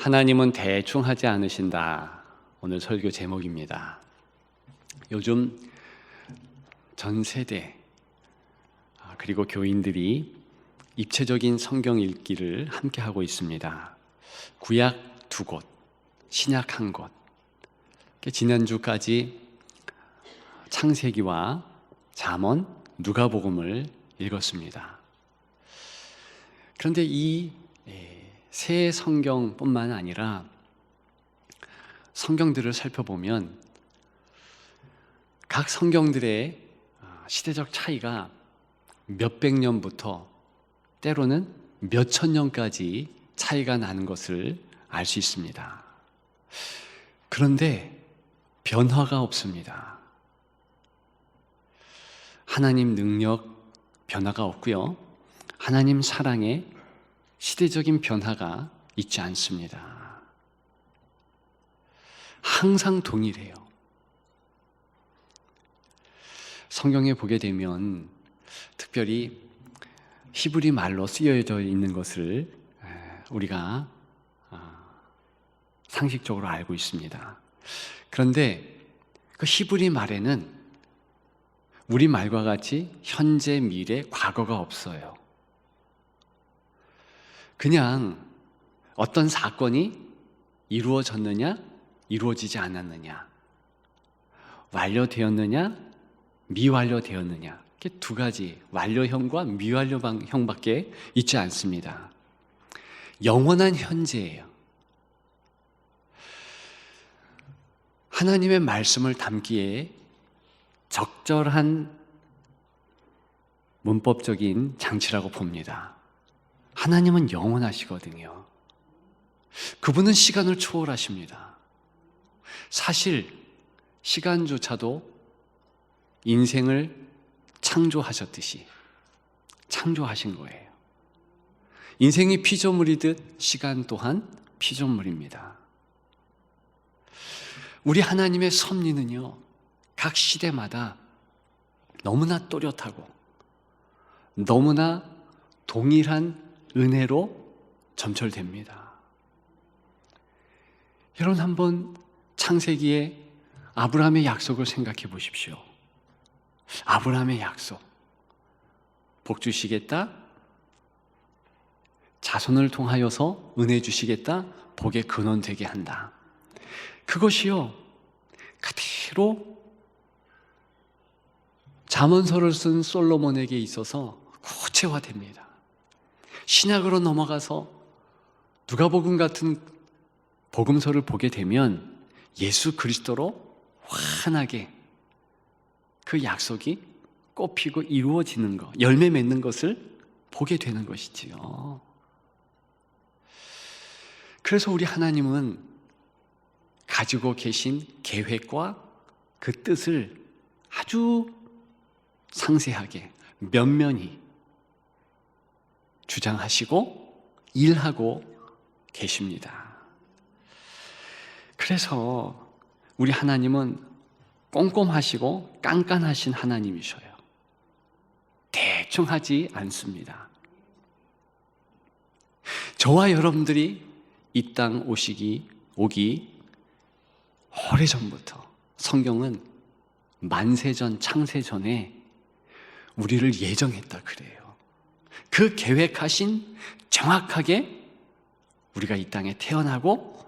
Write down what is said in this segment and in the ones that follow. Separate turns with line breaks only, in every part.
하나님은 대충 하지 않으신다. 오늘 설교 제목입니다. 요즘 전 세대 그리고 교인들이 입체적인 성경 읽기를 함께 하고 있습니다. 구약 2곳, 신약 1곳. 지난주까지 창세기와 잠언, 누가복음을 읽었습니다. 그런데 이 새 성경뿐만 아니라 성경들을 살펴보면 각 성경들의 시대적 차이가 몇백 년부터 때로는 몇천 년까지 차이가 나는 것을 알 수 있습니다. 그런데 변화가 없습니다. 하나님 능력 변화가 없고요. 하나님 사랑에 시대적인 변화가 있지 않습니다. 항상 동일해요. 성경에 보게 되면 특별히 히브리 말로 쓰여져 있는 것을 우리가 상식적으로 알고 있습니다. 그런데 그 히브리 말에는 우리 말과 같이 현재, 미래, 과거가 없어요. 그냥 어떤 사건이 이루어졌느냐, 이루어지지 않았느냐, 완료되었느냐, 미완료되었느냐, 이렇게 두 가지, 완료형과 미완료형밖에 있지 않습니다. 영원한 현재예요. 하나님의 말씀을 담기에 적절한 문법적인 장치라고 봅니다. 하나님은 영원하시거든요. 그분은 시간을 초월하십니다. 사실 시간조차도 인생을 창조하셨듯이 창조하신 거예요. 인생이 피조물이듯 시간 또한 피조물입니다. 우리 하나님의 섭리는요, 각 시대마다 너무나 또렷하고 너무나 동일한 은혜로 점철됩니다. 여러분 한번 창세기의 아브라함의 약속을 생각해 보십시오. 아브라함의 약속. 복 주시겠다. 자손을 통하여서 은혜 주시겠다. 복의 근원 되게 한다. 그것이요, 그대로 잠언서를 쓴 솔로몬에게 있어서 구체화됩니다. 신약으로 넘어가서 누가복음 같은 복음서를 보게 되면 예수 그리스도로 환하게 그 약속이 꽃피고 이루어지는 것, 열매 맺는 것을 보게 되는 것이지요. 그래서 우리 하나님은 가지고 계신 계획과 그 뜻을 아주 상세하게 면면히 주장하시고 일하고 계십니다. 그래서 우리 하나님은 꼼꼼하시고 깐깐하신 하나님이셔요. 대충 하지 않습니다. 저와 여러분들이 이 땅 오기 오래전부터 성경은 만세전 창세전에 우리를 예정했다 그래요. 그 계획하신 정확하게 우리가 이 땅에 태어나고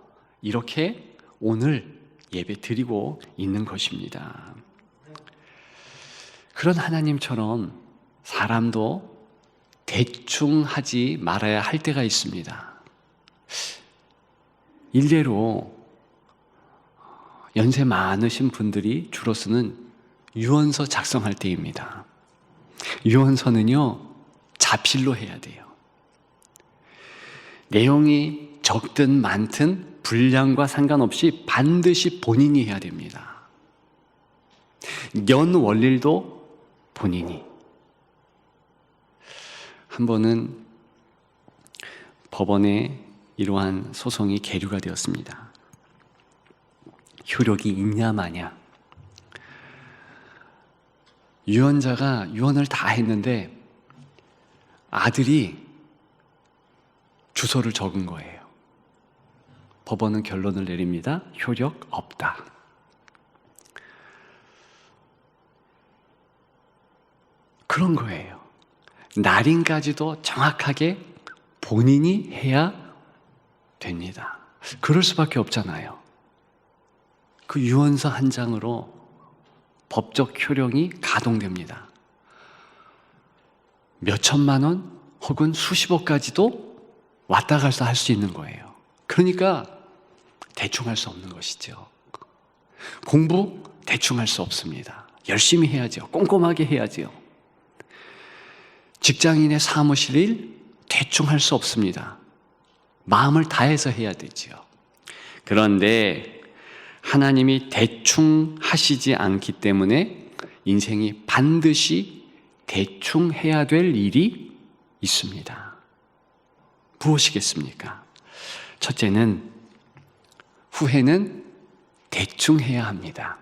이렇게 오늘 예배 드리고 있는 것입니다. 그런 하나님처럼 사람도 대충 하지 말아야 할 때가 있습니다. 일례로 연세 많으신 분들이 주로 쓰는 유언서 작성할 때입니다. 유언서는요, 자필로 해야 돼요. 내용이 적든 많든 분량과 상관없이 반드시 본인이 해야 됩니다. 연 원릴도 본인이. 한 번은 법원에 이러한 소송이 계류가 되었습니다. 효력이 있냐 마냐. 유언자가 유언을 다 했는데 아들이 주소를 적은 거예요. 법원은 결론을 내립니다. 효력 없다. 그런 거예요. 날인까지도 정확하게 본인이 해야 됩니다. 그럴 수밖에 없잖아요. 그 유언서 한 장으로 법적 효력이 가동됩니다. 몇 천만 원 혹은 수십억까지도 왔다 갔다 할 수 있는 거예요. 그러니까 대충 할 수 없는 것이죠. 공부 대충 할 수 없습니다. 열심히 해야죠. 꼼꼼하게 해야죠. 직장인의 사무실 일 대충 할 수 없습니다. 마음을 다해서 해야 되죠. 그런데 하나님이 대충 하시지 않기 때문에 인생이 반드시 대충 해야 될 일이 있습니다. 무엇이겠습니까? 첫째는 후회는 대충 해야 합니다.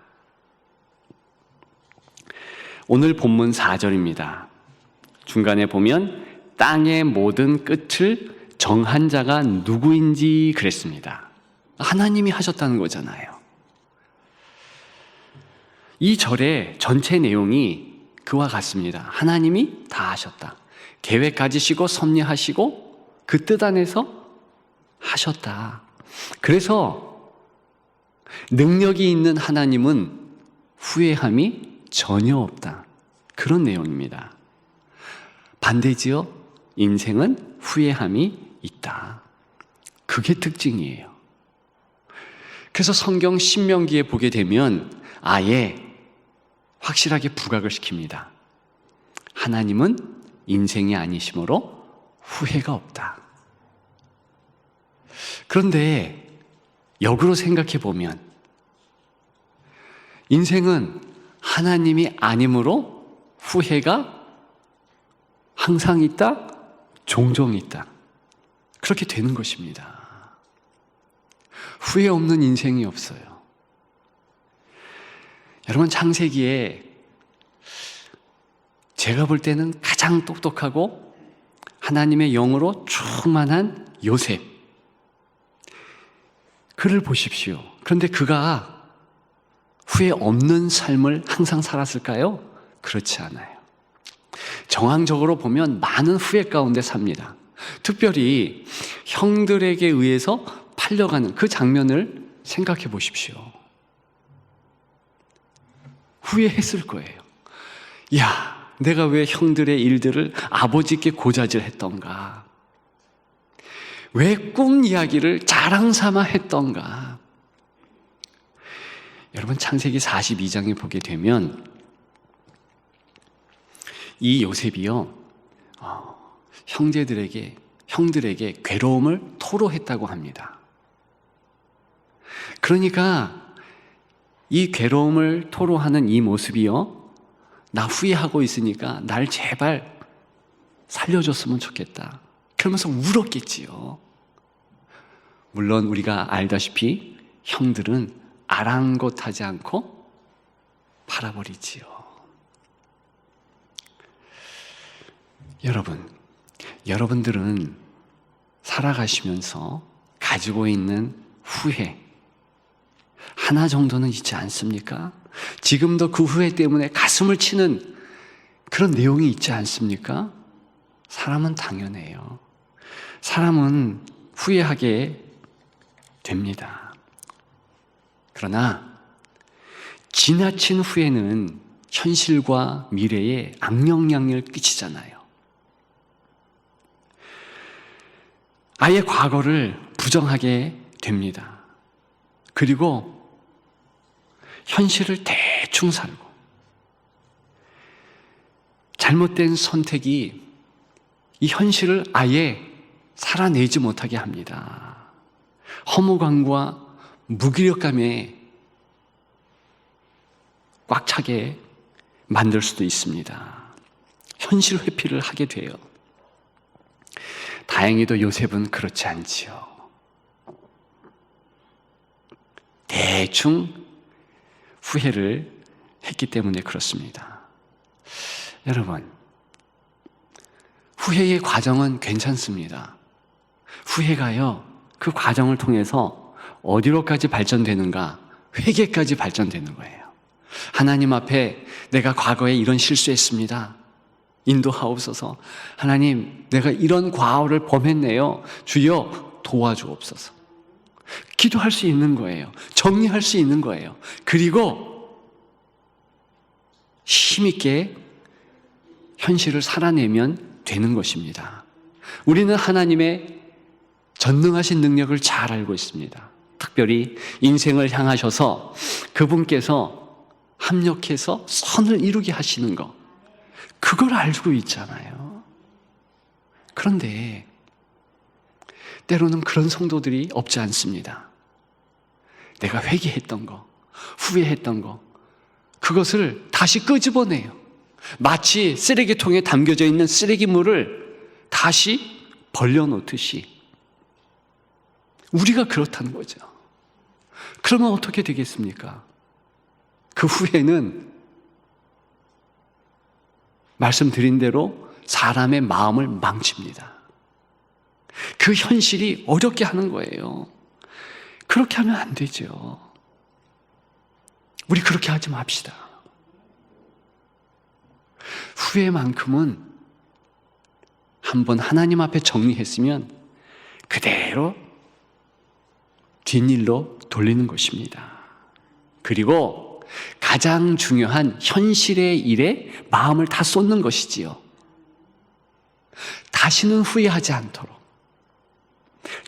오늘 본문 4절입니다. 중간에 보면 땅의 모든 끝을 정한 자가 누구인지 그랬습니다. 하나님이 하셨다는 거잖아요. 이 절의 전체 내용이 그와 같습니다. 하나님이 다 하셨다. 계획 가지시고 섭리하시고 그 뜻 안에서 하셨다. 그래서 능력이 있는 하나님은 후회함이 전혀 없다. 그런 내용입니다. 반대지요. 인생은 후회함이 있다. 그게 특징이에요. 그래서 성경 신명기에 보게 되면 아예 확실하게 부각을 시킵니다. 하나님은 인생이 아니시므로 후회가 없다. 그런데 역으로 생각해 보면 인생은 하나님이 아니므로 후회가 항상 있다, 종종 있다. 그렇게 되는 것입니다. 후회 없는 인생이 없어요. 여러분, 창세기에 제가 볼 때는 가장 똑똑하고 하나님의 영으로 충만한 요셉, 그를 보십시오. 그런데 그가 후회 없는 삶을 항상 살았을까요? 그렇지 않아요. 정황적으로 보면 많은 후회 가운데 삽니다. 특별히 형들에게 의해서 팔려가는 그 장면을 생각해 보십시오. 후회했을 거예요. 야, 내가 왜 형들의 일들을 아버지께 고자질 했던가? 왜 꿈 이야기를 자랑 삼아 했던가? 여러분, 창세기 42장에 보게 되면 이 요셉이요, 형들에게 괴로움을 토로했다고 합니다. 그러니까 이 괴로움을 토로하는 이 모습이요, 나 후회하고 있으니까 날 제발 살려줬으면 좋겠다. 그러면서 울었겠지요. 물론 우리가 알다시피 형들은 아랑곳하지 않고 팔아버리지요. 여러분들은 살아가시면서 가지고 있는 후회 하나 정도는 있지 않습니까? 지금도 그 후회 때문에 가슴을 치는 그런 내용이 있지 않습니까? 사람은 당연해요. 사람은 후회하게 됩니다. 그러나 지나친 후회는 현실과 미래에 악영향을 끼치잖아요. 아예 과거를 부정하게 됩니다. 그리고 현실을 대충 살고 잘못된 선택이 이 현실을 아예 살아내지 못하게 합니다. 허무감과 무기력감에 꽉 차게 만들 수도 있습니다. 현실 회피를 하게 돼요. 다행히도 요셉은 그렇지 않지요. 대충 후회를 했기 때문에 그렇습니다. 여러분, 후회의 과정은 괜찮습니다. 후회가요, 그 과정을 통해서 어디로까지 발전되는가? 회개까지 발전되는 거예요. 하나님 앞에 내가 과거에 이런 실수했습니다. 인도하옵소서. 하나님, 내가 이런 과오를 범했네요. 주여 도와주옵소서. 기도할 수 있는 거예요. 정리할 수 있는 거예요. 그리고 힘있게 현실을 살아내면 되는 것입니다. 우리는 하나님의 전능하신 능력을 잘 알고 있습니다. 특별히 인생을 향하셔서 그분께서 합력해서 선을 이루게 하시는 것, 그걸 알고 있잖아요. 그런데 때로는 그런 성도들이 없지 않습니다. 내가 회개했던 거, 후회했던 거, 그것을 다시 끄집어내요. 마치 쓰레기통에 담겨져 있는 쓰레기물을 다시 벌려놓듯이 우리가 그렇다는 거죠. 그러면 어떻게 되겠습니까? 그 후에는 말씀드린 대로 사람의 마음을 망칩니다. 그 현실이 어렵게 하는 거예요. 그렇게 하면 안 되죠. 우리 그렇게 하지 맙시다. 후회만큼은 한번 하나님 앞에 정리했으면 그대로 뒷일로 돌리는 것입니다. 그리고 가장 중요한 현실의 일에 마음을 다 쏟는 것이지요. 다시는 후회하지 않도록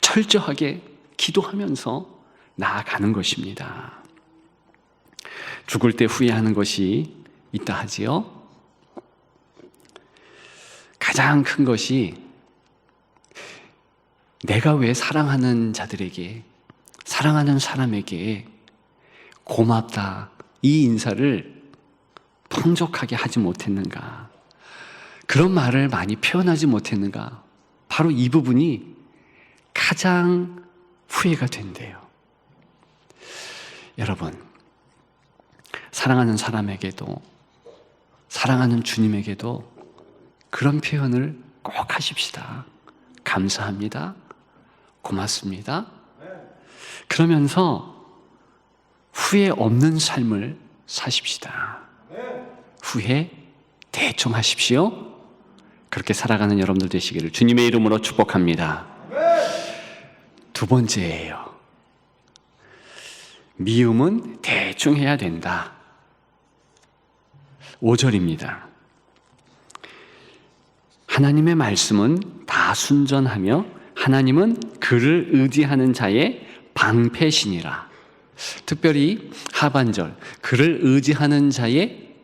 철저하게 기도하면서 나아가는 것입니다. 죽을 때 후회하는 것이 있다 하지요. 가장 큰 것이 내가 왜 사랑하는 자들에게, 사랑하는 사람에게 고맙다, 이 인사를 풍족하게 하지 못했는가, 그런 말을 많이 표현하지 못했는가, 바로 이 부분이 가장 후회가 된대요. 여러분, 사랑하는 사람에게도, 사랑하는 주님에게도 그런 표현을 꼭 하십시다. 감사합니다. 고맙습니다. 그러면서 후회 없는 삶을 사십시다. 후회 대충 하십시오. 그렇게 살아가는 여러분들 되시기를 주님의 이름으로 축복합니다. 두 번째예요. 미움은 대충 해야 된다. 5절입니다. 하나님의 말씀은 다 순전하며 하나님은 그를 의지하는 자의 방패시니라. 특별히 하반절, 그를 의지하는 자의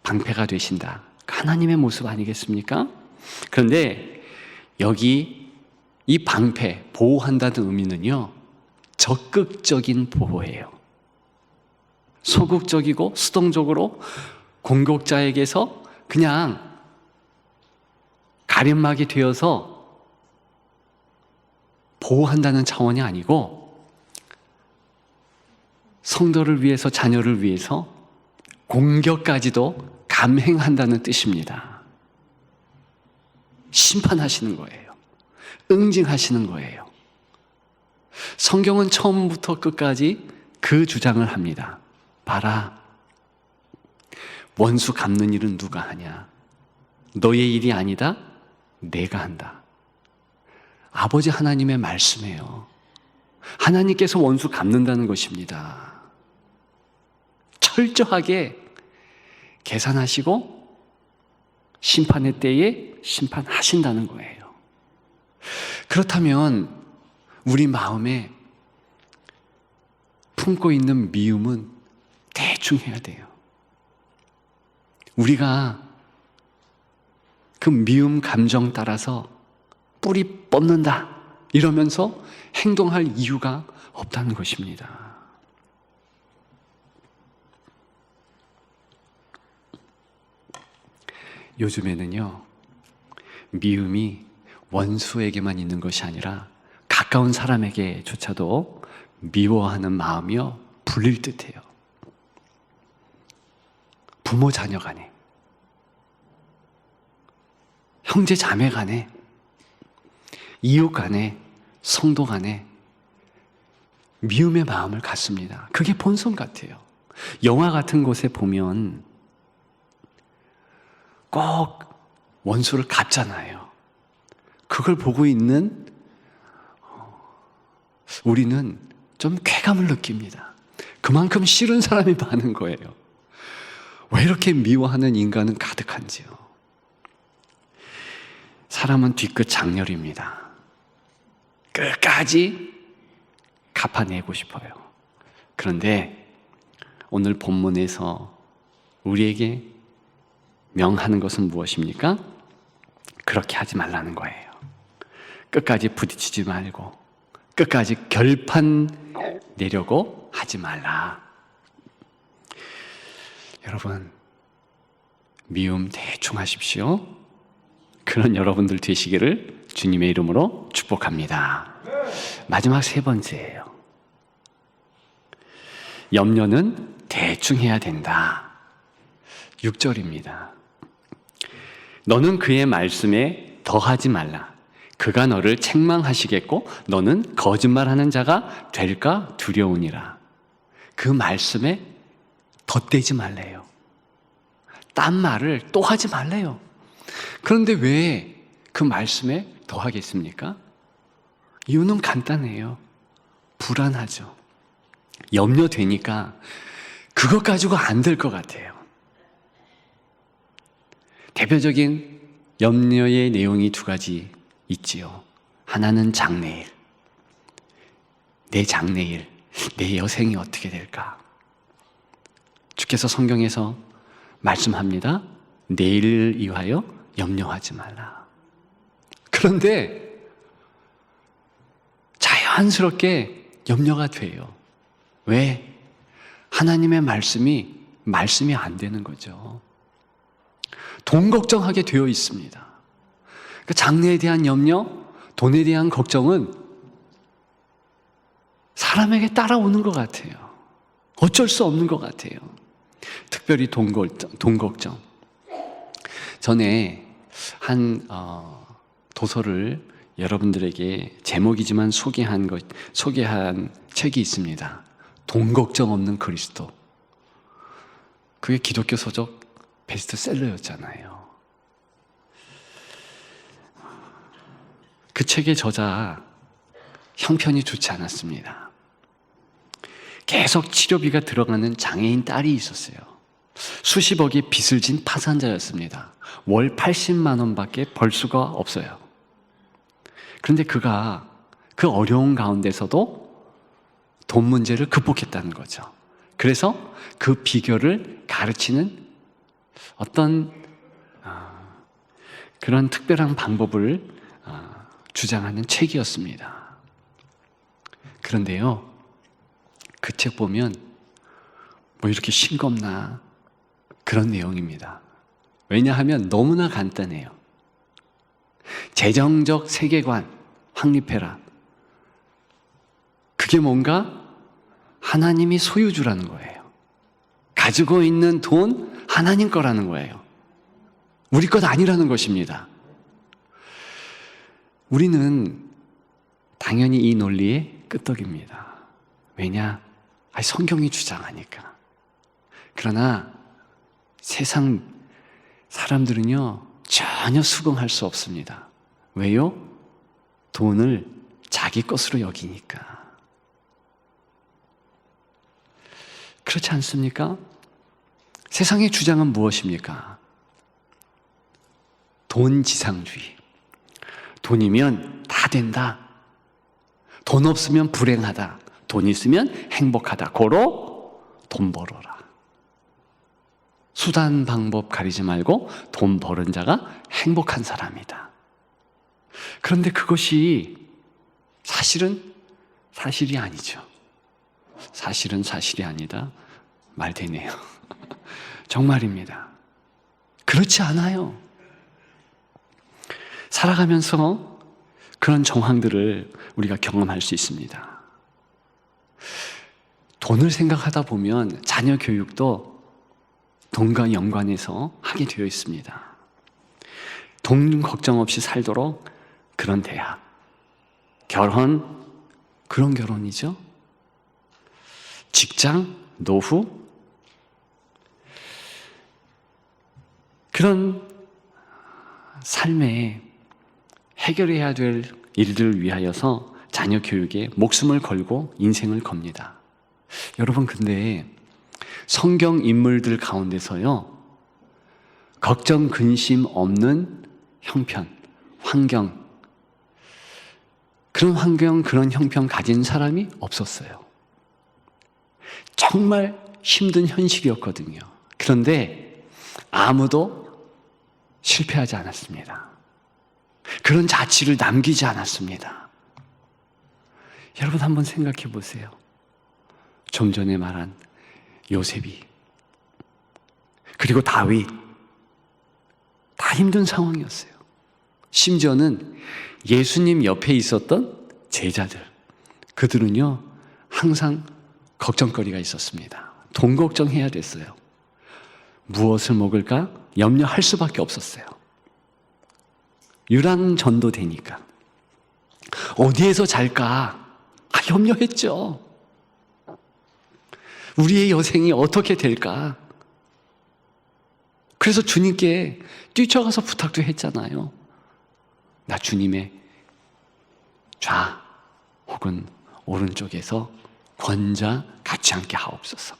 방패가 되신다. 하나님의 모습 아니겠습니까? 그런데 여기 이 방패, 보호한다는 의미는요, 적극적인 보호예요. 소극적이고 수동적으로 공격자에게서 그냥 가림막이 되어서 보호한다는 차원이 아니고 성도를 위해서, 자녀를 위해서 공격까지도 감행한다는 뜻입니다. 심판하시는 거예요. 응징하시는 거예요. 성경은 처음부터 끝까지 그 주장을 합니다. 봐라, 원수 갚는 일은 누가 하냐? 너의 일이 아니다. 내가 한다. 아버지 하나님의 말씀이에요. 하나님께서 원수 갚는다는 것입니다. 철저하게 계산하시고 심판의 때에 심판하신다는 거예요. 그렇다면 우리 마음에 품고 있는 미움은 대충 해야 돼요. 우리가 그 미움 감정 따라서 뿌리 뽑는다 이러면서 행동할 이유가 없다는 것입니다. 요즘에는요, 미움이 원수에게만 있는 것이 아니라 가까운 사람에게조차도 미워하는 마음이요, 불릴 듯해요. 부모 자녀 간에, 형제 자매 간에, 이웃 간에, 성도 간에 미움의 마음을 갖습니다. 그게 본성 같아요. 영화 같은 곳에 보면 꼭 원수를 갚잖아요. 그걸 보고 있는 우리는 좀 쾌감을 느낍니다. 그만큼 싫은 사람이 많은 거예요. 왜 이렇게 미워하는 인간은 가득한지요. 사람은 뒤끝 장렬입니다. 끝까지 갚아내고 싶어요. 그런데 오늘 본문에서 우리에게 명하는 것은 무엇입니까? 그렇게 하지 말라는 거예요. 끝까지 부딪히지 말고 끝까지 결판 내려고 하지 말라. 여러분, 미움 대충 하십시오. 그런 여러분들 되시기를 주님의 이름으로 축복합니다. 마지막 세 번째예요. 염려는 대충 해야 된다. 6절입니다. 너는 그의 말씀에 더하지 말라. 그가 너를 책망하시겠고 너는 거짓말하는 자가 될까 두려우니라. 그 말씀에 덧대지 말래요. 딴 말을 또 하지 말래요. 그런데 왜 그 말씀에 더하겠습니까? 이유는 간단해요. 불안하죠. 염려되니까 그것 가지고 안 될 것 같아요. 대표적인 염려의 내용이 두 가지 있지요. 하나는 장래일. 내 장래일, 내 여생이 어떻게 될까? 주께서 성경에서 말씀합니다. 내일을 위하여 염려하지 말라. 그런데 자연스럽게 염려가 돼요. 왜? 하나님의 말씀이 안 되는 거죠. 돈 걱정하게 되어 있습니다. 그 장래에 대한 염려, 돈에 대한 걱정은 사람에게 따라오는 것 같아요. 어쩔 수 없는 것 같아요. 특별히 돈 걱정. 전에 한 도서를 여러분들에게 제목이지만 소개한 책이 있습니다. 돈 걱정 없는 그리스도. 그게 기독교 서적 베스트셀러였잖아요. 그 책의 저자 형편이 좋지 않았습니다. 계속 치료비가 들어가는 장애인 딸이 있었어요. 수십억의 빚을 진 파산자였습니다. 월 80만 원밖에 벌 수가 없어요. 그런데 그가 그 어려운 가운데서도 돈 문제를 극복했다는 거죠. 그래서 그 비결을 가르치는 어떤 그런 특별한 방법을 주장하는 책이었습니다. 그런데요, 그 책 보면 뭐 이렇게 싱겁나 그런 내용입니다. 왜냐하면 너무나 간단해요. 재정적 세계관 확립해라. 그게 뭔가 하나님이 소유주라는 거예요. 가지고 있는 돈 하나님 거라는 거예요. 우리 것 아니라는 것입니다. 우리는 당연히 이 논리의 끄떡입니다. 왜냐? 성경이 주장하니까. 그러나 세상 사람들은요, 전혀 수긍할 수 없습니다. 왜요? 돈을 자기 것으로 여기니까. 그렇지 않습니까? 세상의 주장은 무엇입니까? 돈지상주의. 돈이면 다 된다. 돈 없으면 불행하다. 돈 있으면 행복하다. 고로 돈 벌어라. 수단 방법 가리지 말고 돈 버는 자가 행복한 사람이다. 그런데 그것이 사실이 아니죠. 사실이 아니다. 말 되네요. 정말입니다. 그렇지 않아요. 살아가면서 그런 정황들을 우리가 경험할 수 있습니다. 돈을 생각하다 보면 자녀 교육도 돈과 연관해서 하게 되어 있습니다. 돈 걱정 없이 살도록 그런 대학, 결혼, 그런 결혼이죠. 직장, 노후, 그런 삶에 해결해야 될 일들을 위하여서 자녀 교육에 목숨을 걸고 인생을 겁니다. 여러분, 근데 성경 인물들 가운데서요, 걱정, 근심 없는 형편, 환경, 그런 환경, 그런 형편 가진 사람이 없었어요. 정말 힘든 현실이었거든요. 그런데 아무도 실패하지 않았습니다. 그런 자취를 남기지 않았습니다. 여러분, 한번 생각해 보세요. 좀 전에 말한 요셉이, 그리고 다윗, 다 힘든 상황이었어요. 심지어는 예수님 옆에 있었던 제자들, 그들은요 항상 걱정거리가 있었습니다. 돈 걱정해야 됐어요. 무엇을 먹을까 염려할 수밖에 없었어요. 유랑전도 되니까. 어디에서 잘까 염려했죠. 우리의 여생이 어떻게 될까. 그래서 주님께 뛰쳐가서 부탁도 했잖아요. 나 주님의 좌 혹은 오른쪽에서 권자 같이 함께 하옵소서.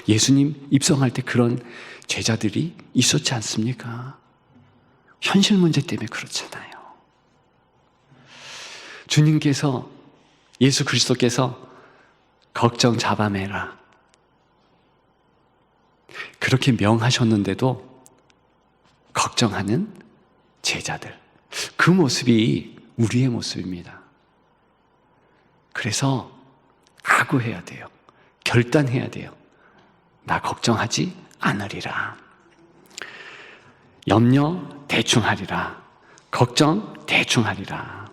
예수님 입성할 때 그런 제자들이 있었지 않습니까? 현실 문제 때문에 그렇잖아요. 주님께서, 예수 그리스도께서 걱정 잡아매라 그렇게 명하셨는데도 걱정하는 제자들, 그 모습이 우리의 모습입니다. 그래서 각오해야 돼요. 결단해야 돼요. 나 걱정하지 않으리라. 염려 대충 하리라. 걱정 대충 하리라.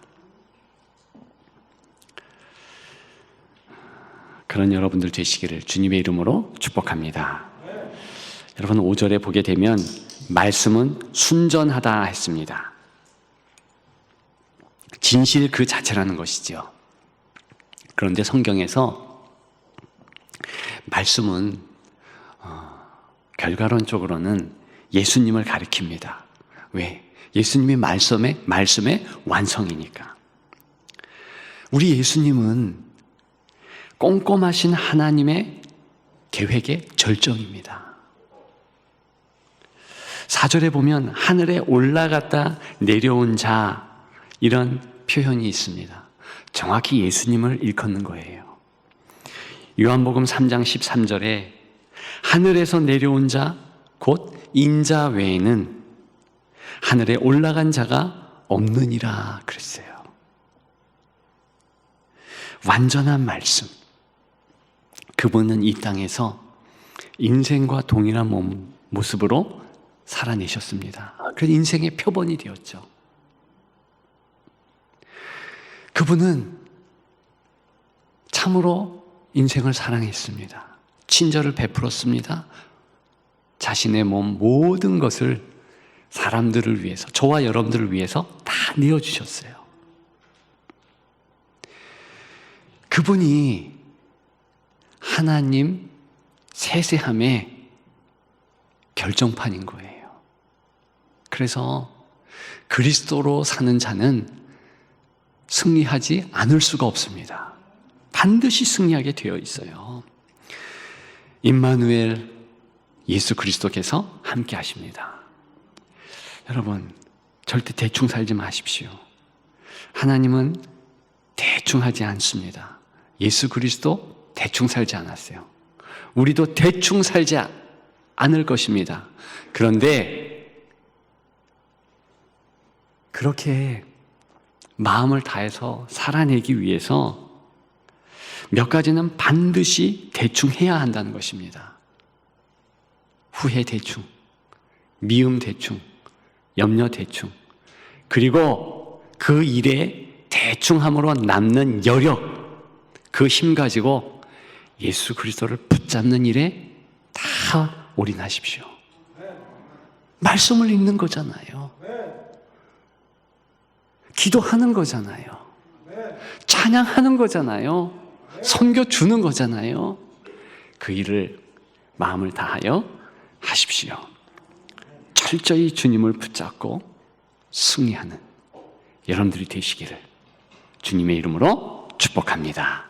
그런 여러분들 되시기를 주님의 이름으로 축복합니다. 여러분, 5절에 보게 되면 말씀은 순전하다 했습니다. 진실 그 자체라는 것이죠. 그런데 성경에서 말씀은 결과론적으로는 예수님을 가리킵니다. 왜? 예수님이 말씀의 완성이니까. 우리 예수님은 꼼꼼하신 하나님의 계획의 절정입니다. 4절에 보면 하늘에 올라갔다 내려온 자, 이런 표현이 있습니다. 정확히 예수님을 일컫는 거예요. 요한복음 3장 13절에 하늘에서 내려온 자, 곧 인자 외에는 하늘에 올라간 자가 없느니라 그랬어요. 완전한 말씀, 그분은 이 땅에서 인생과 동일한 모습으로 살아내셨습니다. 그래서 인생의 표본이 되었죠. 그분은 참으로 인생을 사랑했습니다. 친절을 베풀었습니다. 자신의 몸 모든 것을 사람들을 위해서, 저와 여러분들을 위해서 다 내어주셨어요. 그분이 하나님 세세함의 결정판인 거예요. 그래서 그리스도로 사는 자는 승리하지 않을 수가 없습니다. 반드시 승리하게 되어 있어요. 임마누엘, 예수 그리스도께서 함께 하십니다. 여러분, 절대 대충 살지 마십시오. 하나님은 대충 하지 않습니다. 예수 그리스도 대충 살지 않았어요. 우리도 대충 살지 않을 것입니다. 그런데 그렇게 마음을 다해서 살아내기 위해서 몇 가지는 반드시 대충 해야 한다는 것입니다. 후회 대충, 미움 대충, 염려 대충, 그리고 그 일에 대충함으로 남는 여력, 그 힘 가지고 예수 그리스도를 붙잡는 일에 다 올인하십시오. 말씀을 읽는 거잖아요. 기도하는 거잖아요. 찬양하는 거잖아요. 선교 주는 거잖아요. 그 일을 마음을 다하여 하십시오. 철저히 주님을 붙잡고 승리하는 여러분들이 되시기를 주님의 이름으로 축복합니다.